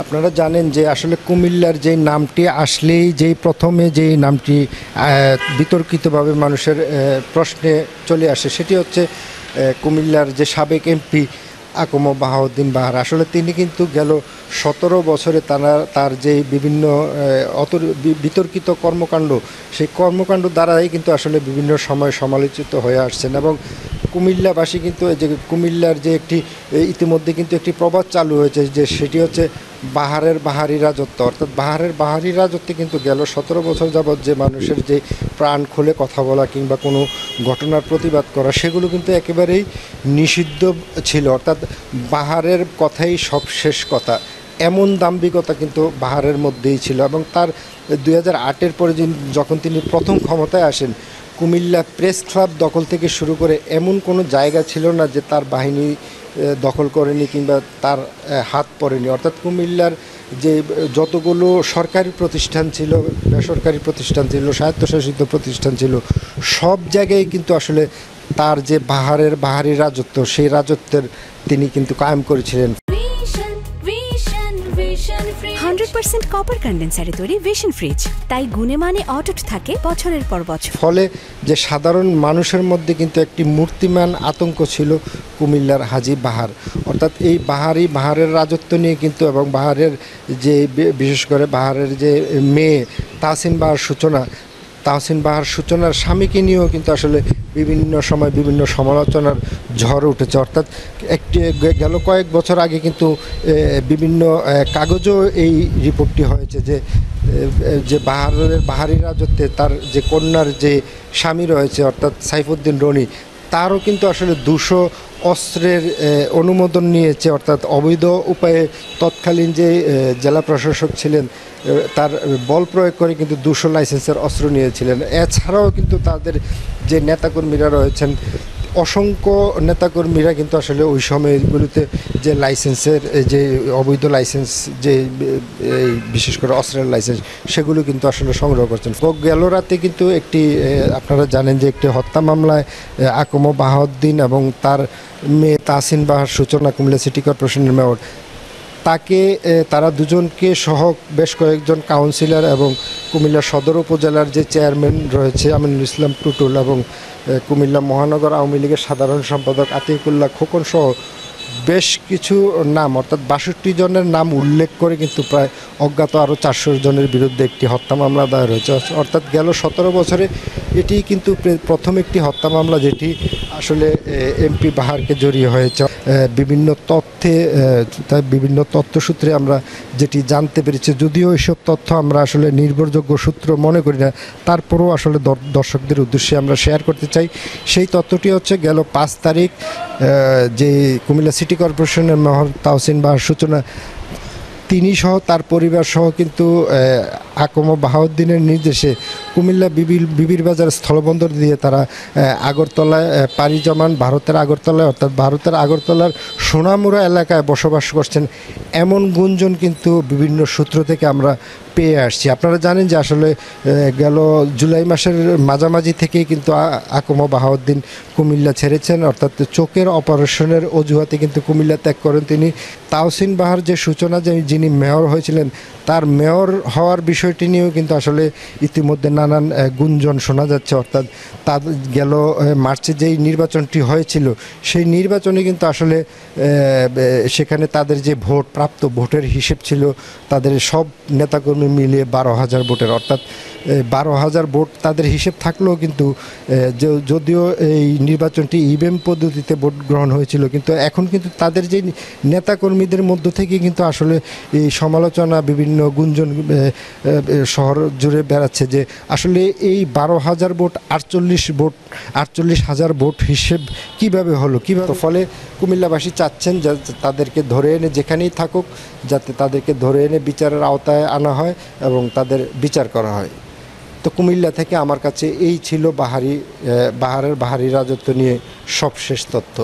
আপনারা জানেন যে আসলে কুমিল্লার যেই নামটি আসলেই যেই প্রথমে যেই নামটি বিতর্কিতভাবে মানুষের প্রশ্নে চলে আসে সেটি হচ্ছে কুমিল্লার যে সাবেক এমপি আকম বাহাউদ্দিন বাহার। আসলে তিনি কিন্তু গেল 17 বছরে তার যে বিভিন্ন বিতর্কিত কর্মকাণ্ড, সেই কর্মকাণ্ড দ্বারাই কিন্তু আসলে বিভিন্ন সময় সমালোচিত হয়ে আসছেন এবং কুমিল্লাবাসী কিন্তু যে কুমিল্লার যে একটি ইতিমধ্যে কিন্তু একটি প্রবাদ চালু হয়েছে যে সেটি হচ্ছে বাহারের বাহারি রাজত্ব। অর্থাৎ বাহারের বাহারি রাজত্বে কিন্তু গেল 17 বছর যাবৎ যে মানুষের যে প্রাণ খুলে কথা বলা কিংবা কোনো ঘটনার প্রতিবাদ করা সেগুলো কিন্তু একেবারেই নিষিদ্ধ ছিল। অর্থাৎ বাহারের কথাই সব শেষ কথা, এমন দাম্ভিকতা কিন্তু বাহারের মধ্যেই ছিল। এবং তার 2008-এর পরে যখন তিনি প্রথম ক্ষমতায় আসেন, কুমিল্লা প্রেস ক্লাব দখল থেকে শুরু করে এমন কোনো জায়গা ছিল না যে তার বাহিনী দখল করেনি কিংবা তার হাত পড়েনি। অর্থাৎ কুমিল্লার যে যতগুলো সরকারি প্রতিষ্ঠান ছিল, বেসরকারি প্রতিষ্ঠান ছিল, স্বায়ত্তশাসিত প্রতিষ্ঠান ছিল, সব জায়গায় কিন্তু আসলে তার যে বাহারি রাজত্ব, সেই রাজত্বের তিনি কিন্তু কায়েম করেছিলেন। 100% কপার কন্ডেন্সারে তৈরি ভিশন ফ্রিজ, তাই গুণে মানে অটুট থাকে বছরের পর বছর। ফলে যে সাধারণ মানুষের মধ্যে কিন্তু একটি মূর্তিমান আতঙ্ক ছিল কুমিল্লার হাজী বাহার। অর্থাৎ এই বাহারের রাজত্ব নিয়ে কিন্তু এবং বাহারের যে বিশেষ করে বাহারের যে মেয়ে তাহসিন বাহার সূচনার স্বামীকে নিয়েও কিন্তু আসলে বিভিন্ন সময় বিভিন্ন সমালোচনার ঝড় উঠেছে। অর্থাৎ গেল কয়েক বছর আগে কিন্তু বিভিন্ন কাগজও এই রিপোর্টটি হয়েছে যে বাহারি রাজত্বে তার যে কন্যার যে স্বামী রয়েছে অর্থাৎ সাইফুদ্দিন রনি, তারও কিন্তু আসলে 200 অস্ত্রের অনুমোদন নিয়েছে। অর্থাৎ অবৈধ উপায়ে তৎকালীন যে জেলা প্রশাসক ছিলেন তার বল প্রয়োগ করে কিন্তু 200 লাইসেন্সের অস্ত্র নিয়েছিলেন। এছাড়াও কিন্তু তাদের যে নেতাকর্মীরা রয়েছেন, অসংখ্য নেতাকর্মীরা কিন্তু আসলে ওই সময়গুলিতে যে লাইসেন্সের যে অবৈধ লাইসেন্স যে বিশেষ করে অস্ত্রের লাইসেন্স সেগুলো কিন্তু আসলে সংগ্রহ করছেন। গেল রাতে কিন্তু আপনারা জানেন যে একটি হত্যা মামলায় আকম বাহাউদ্দিন এবং তার মেয়ে তাহসিন বাহার সূচনা, কুমিল্লা সিটি কর্পোরেশনের মেয়র, তারা দুজনকে সহ বেশ কয়েকজন কাউন্সিলর এবং কুমিল্লা সদর উপজেলার যে চেয়ারম্যান রয়েছে আমিনুল ইসলাম টুটুল এবং কুমিল্লা মহানগর আওয়ামী লীগের সাধারণ সম্পাদক আতিকুল্লাহ খোকন সহ বেশ কিছু নাম অর্থাৎ 62 জনের নাম উল্লেখ করে কিন্তু প্রায় অজ্ঞাত আরও 400 জনের বিরুদ্ধে একটি হত্যা মামলা দায়ের হয়েছে। অর্থাৎ গেল 17 বছরে এটি কিন্তু প্রথম একটি হত্যা মামলা যেটি আসলে এমপি বাহারকে জড়িয়ে হয়েছে। বিভিন্ন তথ্যসূত্রে আমরা যেটি জানতে পেরেছি, যদিও এইসব তথ্য আমরা আসলে নির্ভরযোগ্য সূত্র মনে করি না, তারপরও আসলে দর্শকদের উদ্দেশ্যে আমরা শেয়ার করতে চাই। সেই তথ্যটি হচ্ছে গেল 5 তারিখ যে কুমিল্লা সিটি কর্পোরেশনের মেয়র তাহসিন বাহার সূচনা, তিনি সহ তার পরিবার সহ কিন্তু আকম বাহাউদ্দিনের নির্দেশে কুমিল্লা বিবির বাজার স্থলবন্দর দিয়ে তারা আগরতলায় পাড়ি জমান ভারতের আগরতলায়, অর্থাৎ ভারতের আগরতলার সোনামুড়া এলাকায় বসবাস করছেন এমন গুঞ্জন কিন্তু বিভিন্ন সূত্র থেকে আমরা পেয়ে আসছি। আপনারা জানেন যে আসলে গেল জুলাই মাসের মাঝামাঝি থেকেই কিন্তু আকম বাহাউদ্দিন কুমিল্লা ছেড়েছেন। অর্থাৎ চোখের অপারেশনের অজুহাতে কিন্তু কুমিল্লা ত্যাগ করেন তিনি। তাহসিন বাহার যে সূচনা যিনি মেয়র হয়েছিলেন, তার মেয়র হওয়ার বিষয়টি নিয়েও কিন্তু আসলে ইতিমধ্যে নানান গুঞ্জন শোনা যাচ্ছে। অর্থাৎ গেল মার্চে যেই নির্বাচনটি হয়েছিল সেই নির্বাচনে কিন্তু আসলে সেখানে তাদের যে প্রাপ্ত ভোটের হিসেব ছিল তাদের সব নেতাকর্মী মিলিয়ে 12,000 ভোটের, অর্থাৎ 12,000 ভোট তাদের হিসেব থাকলেও কিন্তু যদিও এই নির্বাচনটি ইভিএম পদ্ধতিতে ভোট গ্রহণ হয়েছিল, কিন্তু এখন কিন্তু তাদের যে নেতাকর্মীদের মধ্য থেকে কিন্তু আসলে এই সমালোচনা বিভিন্ন গুঞ্জন শহর জুড়ে বেড়াচ্ছে যে আসলে এই 12,000 ভোট 48,000 ভোট হিসেব কিভাবে হলো, কিভাবে। ফলে কুমিল্লাবাসী চাচ্ছেন যে তাদেরকে ধরে এনে যেখানেই থাকুক যাতে তাদেরকে ধরে এনে বিচারের আওতায় আনা হয় এবং তাদের বিচার করা হয়। তো কুমিল্লা থেকে আমার কাছে এই ছিল বাহারের বাহারি রাজত্ব নিয়ে সবশেষ তথ্য।